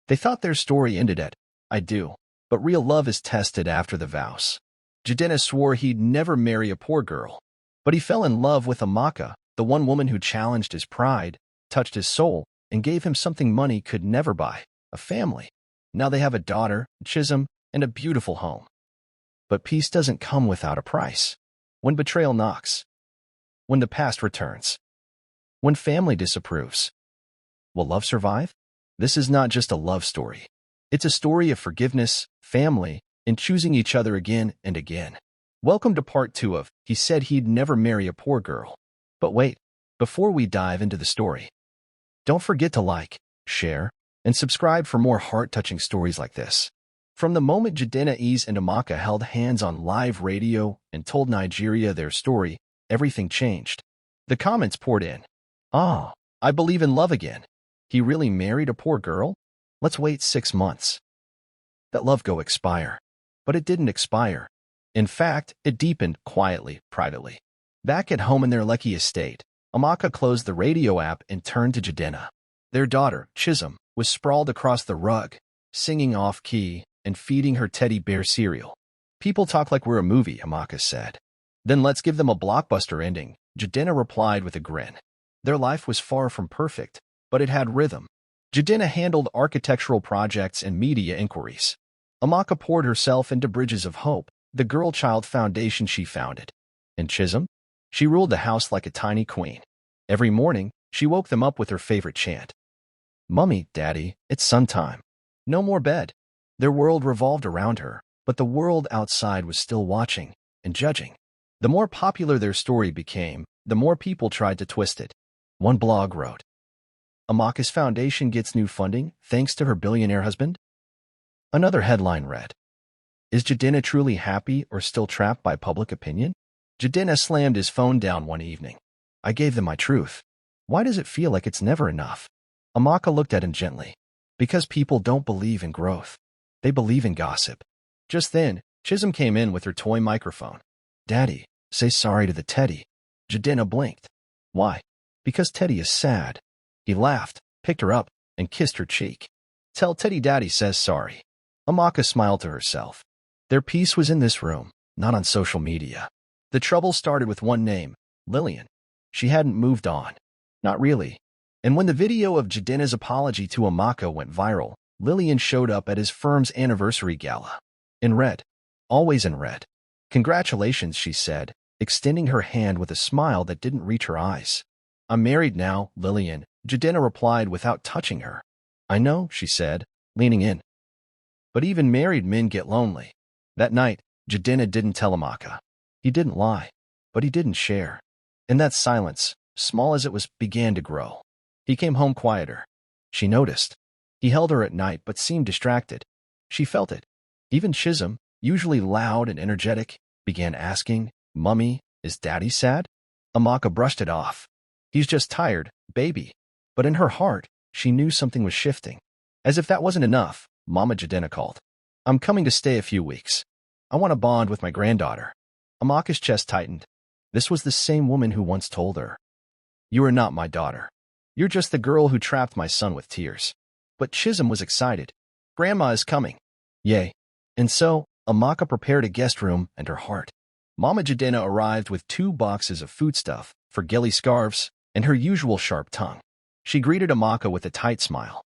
They thought their story ended at, "I do." But real love is tested after the vows. Jidenna swore he'd never marry a poor girl. But he fell in love with Amaka, the one woman who challenged his pride, touched his soul, and gave him something money could never buy, a family. Now they have a daughter, Chisom, and a beautiful home. But peace doesn't come without a price. When betrayal knocks. When the past returns. When family disapproves. Will love survive? This is not just a love story. It's a story of forgiveness, family, and choosing each other again and again. Welcome to part 2 of He Said He'd Never Marry a Poor Girl. But wait, before we dive into the story, don't forget to like, share, and subscribe for more heart-touching stories like this. From the moment Jidenna and Amaka held hands on live radio and told Nigeria their story, everything changed. The comments poured in. "Ah, I believe in love again. He really married a poor girl? Let's wait 6 months. That love go expire." But it didn't expire. In fact, it deepened quietly, privately. Back at home in their Lekki estate, Amaka closed the radio app and turned to Jidenna. Their daughter, Chisom, was sprawled across the rug, singing off-key and feeding her teddy bear cereal. "People talk like we're a movie," Amaka said. "Then let's give them a blockbuster ending," Jidenna replied with a grin. Their life was far from perfect, but it had rhythm. Jidenna handled architectural projects and media inquiries. Amaka poured herself into Bridges of Hope, the girl-child foundation she founded. And Chisom? She ruled the house like a tiny queen. Every morning, she woke them up with her favorite chant. "Mummy, Daddy, it's sun time. No more bed." Their world revolved around her, but the world outside was still watching and judging. The more popular their story became, the more people tried to twist it. One blog wrote, "Amaka's foundation gets new funding thanks to her billionaire husband." Another headline read, "Is Jidenna truly happy or still trapped by public opinion?" Jidenna slammed his phone down one evening. "I gave them my truth. Why does it feel like it's never enough?" Amaka looked at him gently. "Because people don't believe in growth. They believe in gossip." Just then, Chisom came in with her toy microphone. "Daddy, say sorry to the teddy." Jidenna blinked. "Why?" "Because Teddy is sad." He laughed, picked her up, and kissed her cheek. "Tell Teddy Daddy says sorry." Amaka smiled to herself. Their peace was in this room, not on social media. The trouble started with one name, Lillian. She hadn't moved on. Not really. And when the video of Jidenna's apology to Amaka went viral, Lillian showed up at his firm's anniversary gala. In red. Always in red. "Congratulations," she said, extending her hand with a smile that didn't reach her eyes. "I'm married now, Lillian," Jidenna replied without touching her. "I know," she said, leaning in. "But even married men get lonely." That night, Jidenna didn't tell Amaka. He didn't lie, but he didn't share. And that silence, small as it was, began to grow. He came home quieter. She noticed. He held her at night but seemed distracted. She felt it. Even Chisom, usually loud and energetic, began asking, "Mummy, is Daddy sad?" Amaka brushed it off. "He's just tired, baby." But in her heart, she knew something was shifting. As if that wasn't enough, Mama Jidenna called. "I'm coming to stay a few weeks. I want to bond with my granddaughter." Amaka's chest tightened. This was the same woman who once told her, "You are not my daughter. You're just the girl who trapped my son with tears." But Chisom was excited. "Grandma is coming." Yay. And so, Amaka prepared a guest room and her heart. Mama Jidenna arrived with 2 boxes of foodstuff, forgilly scarves, and her usual sharp tongue. She greeted Amaka with a tight smile.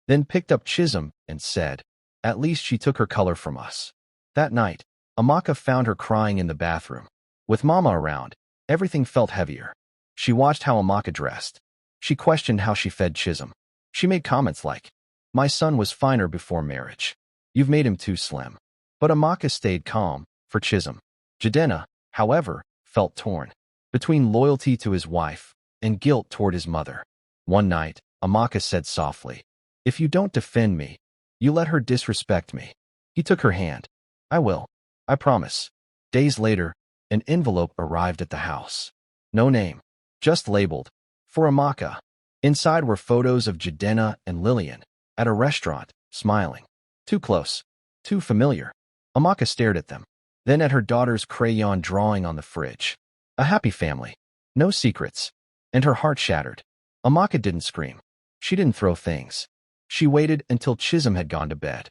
Then picked up Chisom and said, "At least she took her color from us." That night, Amaka found her crying in the bathroom. With Mama around, everything felt heavier. She watched how Amaka dressed. She questioned how she fed Chisom. She made comments like, "My son was finer before marriage. You've made him too slim." But Amaka stayed calm, for Chisom. Jidenna, however, felt torn, between loyalty to his wife and guilt toward his mother. One night, Amaka said softly, "If you don't defend me, you let her disrespect me." He took her hand. "I will. I promise." Days later, an envelope arrived at the house. No name, just labeled, "For Amaka." Inside were photos of Jidenna and Lillian, at a restaurant, smiling. Too close. Too familiar. Amaka stared at them. Then at her daughter's crayon drawing on the fridge. A happy family. No secrets. And her heart shattered. Amaka didn't scream. She didn't throw things. She waited until Chisom had gone to bed,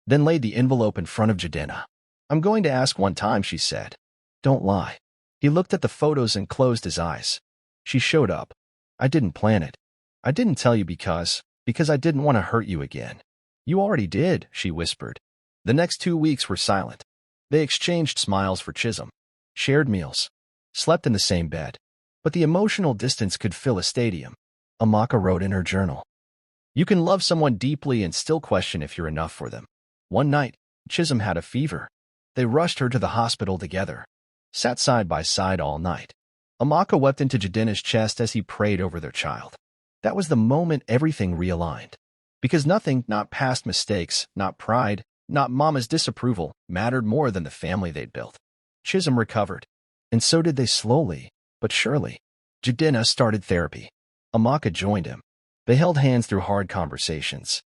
then laid the envelope in front of Jidenna. "I'm going to ask one time," she said. "Don't lie." He looked at the photos and closed his eyes. She showed up. "I didn't plan it. I didn't tell you because I didn't want to hurt you again." "You already did," she whispered. The next 2 weeks were silent. They exchanged smiles for Chisom, shared meals, slept in the same bed. But the emotional distance could fill a stadium. Amaka wrote in her journal, "You can love someone deeply and still question if you're enough for them." One night, Chisom had a fever. They rushed her to the hospital together, sat side by side all night. Amaka wept into Jidenna's chest as he prayed over their child. That was the moment everything realigned. Because nothing, not past mistakes, not pride, not mama's disapproval, mattered more than the family they'd built. Chisom recovered, and so did they slowly, but surely. Jidenna started therapy. Amaka joined him. They held hands through hard conversations,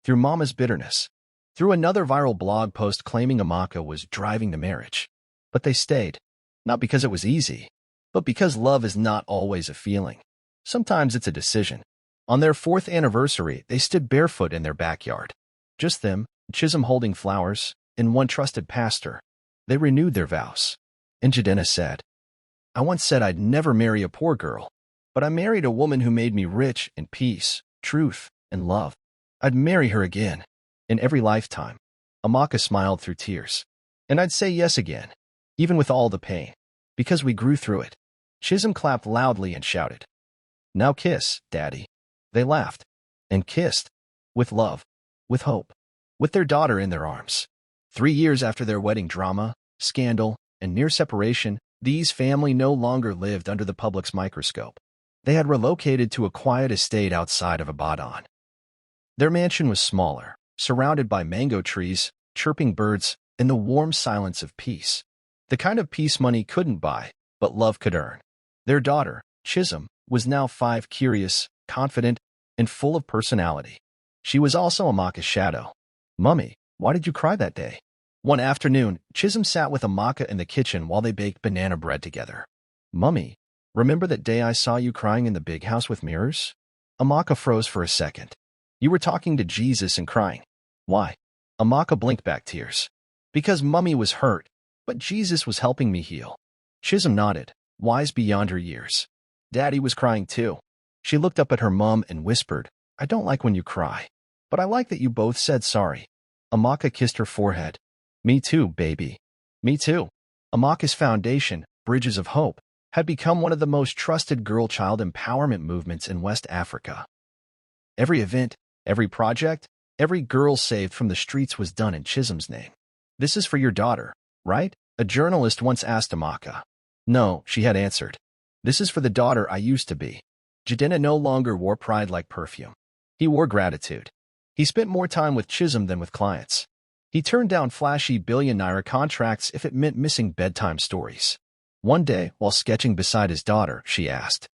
through mama's bitterness, through another viral blog post claiming Amaka was driving to marriage. But they stayed, not because it was easy, but because love is not always a feeling. Sometimes it's a decision. On their 4th anniversary, they stood barefoot in their backyard. Just them, Chisom holding flowers, and one trusted pastor. They renewed their vows. And Jidenna said, "I once said I'd never marry a poor girl, but I married a woman who made me rich in peace, truth, and love. I'd marry her again, in every lifetime." Amaka smiled through tears. "And I'd say yes again, even with all the pain, because we grew through it." Chisom clapped loudly and shouted, "Now kiss, Daddy." They laughed and kissed, with love, with hope, with their daughter in their arms. 3 years after their wedding drama, scandal, and near separation, these family no longer lived under the public's microscope. They had relocated to a quiet estate outside of Ibadan. Their mansion was smaller, surrounded by mango trees, chirping birds, and the warm silence of peace. The kind of peace money couldn't buy, but love could earn. Their daughter, Chisom, was now 5, curious, confident, and full of personality. She was also Amaka's shadow. "Mummy, why did you cry that day?" One afternoon, Chisom sat with Amaka in the kitchen while they baked banana bread together. "Mummy, remember that day I saw you crying in the big house with mirrors?" Amaka froze for a second. "You were talking to Jesus and crying. Why?" Amaka blinked back tears. "Because Mummy was hurt, but Jesus was helping me heal." Chisom nodded, wise beyond her years. "Daddy was crying too." She looked up at her mom and whispered, "I don't like when you cry, but I like that you both said sorry." Amaka kissed her forehead. "Me too, baby. Me too." Amaka's foundation, Bridges of Hope, had become one of the most trusted girl-child empowerment movements in West Africa. Every event, every project, every girl saved from the streets was done in Chisom's name. "This is for your daughter, right?" a journalist once asked Amaka. "No," she had answered. "This is for the daughter I used to be." Jidenna no longer wore pride like perfume. He wore gratitude. He spent more time with Chisom than with clients. He turned down flashy Billionaire contracts if it meant missing bedtime stories. One day, while sketching beside his daughter, she asked,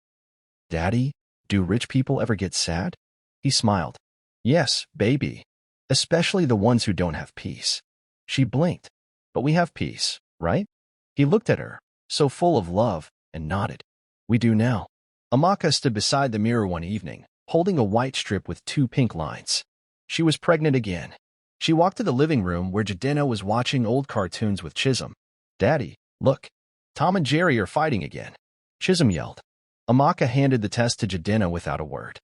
"Daddy, do rich people ever get sad?" He smiled. "Yes, baby. Especially the ones who don't have peace." She blinked. "But we have peace, right?" He looked at her, so full of love, and nodded. "We do now." Amaka stood beside the mirror one evening, holding a white strip with 2 pink lines. She was pregnant again. She walked to the living room where Jidenna was watching old cartoons with Chisom. "Daddy, look. Tom and Jerry are fighting again." Chisom yelled. Amaka handed the test to Jidenna without a word.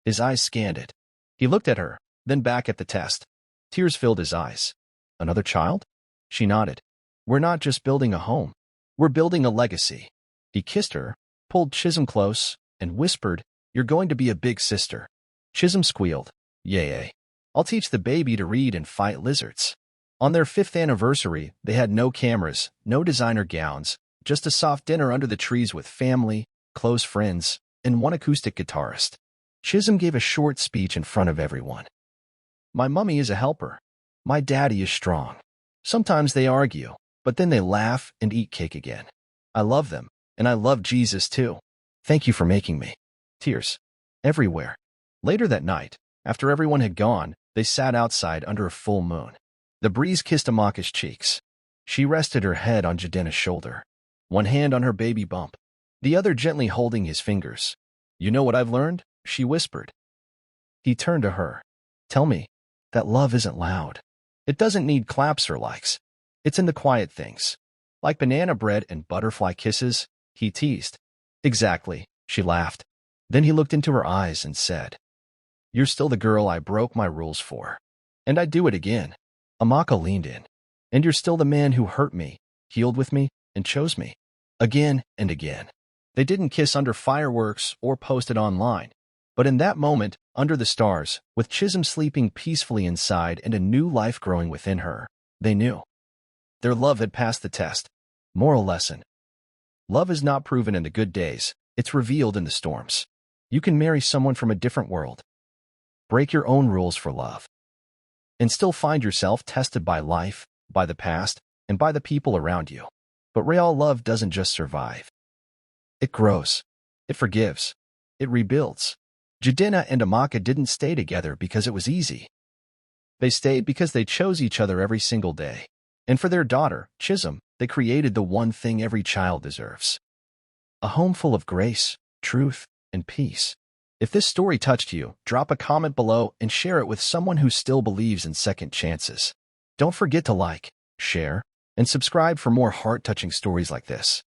His eyes scanned it. He looked at her, then back at the test. Tears filled his eyes. "Another child?" She nodded. "We're not just building a home. We're building a legacy." He kissed her, pulled Chisom close, and whispered, "You're going to be a big sister." Chisom squealed, "Yay. I'll teach the baby to read and fight lizards." On their 5th anniversary, they had no cameras, no designer gowns, just a soft dinner under the trees with family, close friends, and one acoustic guitarist. Chisom gave a short speech in front of everyone. "My mummy is a helper. My daddy is strong. Sometimes they argue, but then they laugh and eat cake again. I love them, and I love Jesus too. Thank you for making me." Tears. Everywhere. Later that night, after everyone had gone, they sat outside under a full moon. The breeze kissed Amaka's cheeks. She rested her head on Jidenna's shoulder, one hand on her baby bump, the other gently holding his fingers. "You know what I've learned?" she whispered. He turned to her. Tell me that love isn't loud. It doesn't need claps or likes. It's in the quiet things. Like banana bread and butterfly kisses, he teased. Exactly, she laughed. Then he looked into her eyes and said, You're still the girl I broke my rules for. And I'd do it again. Amaka leaned in. And you're still the man who hurt me, healed with me, and chose me. Again and again. They didn't kiss under fireworks or post it online. But in that moment, under the stars, with Chisom sleeping peacefully inside and a new life growing within her, they knew. Their love had passed the test. Moral lesson. Love is not proven in the good days, it's revealed in the storms. You can marry someone from a different world. Break your own rules for love. And still find yourself tested by life, by the past, and by the people around you. But real love doesn't just survive. It grows. It forgives. It rebuilds. Jidenna and Amaka didn't stay together because it was easy. They stayed because they chose each other every single day. And for their daughter, Chisom, they created the one thing every child deserves. A home full of grace, truth, and peace. If this story touched you, drop a comment below and share it with someone who still believes in second chances. Don't forget to like, share, and subscribe for more heart-touching stories like this.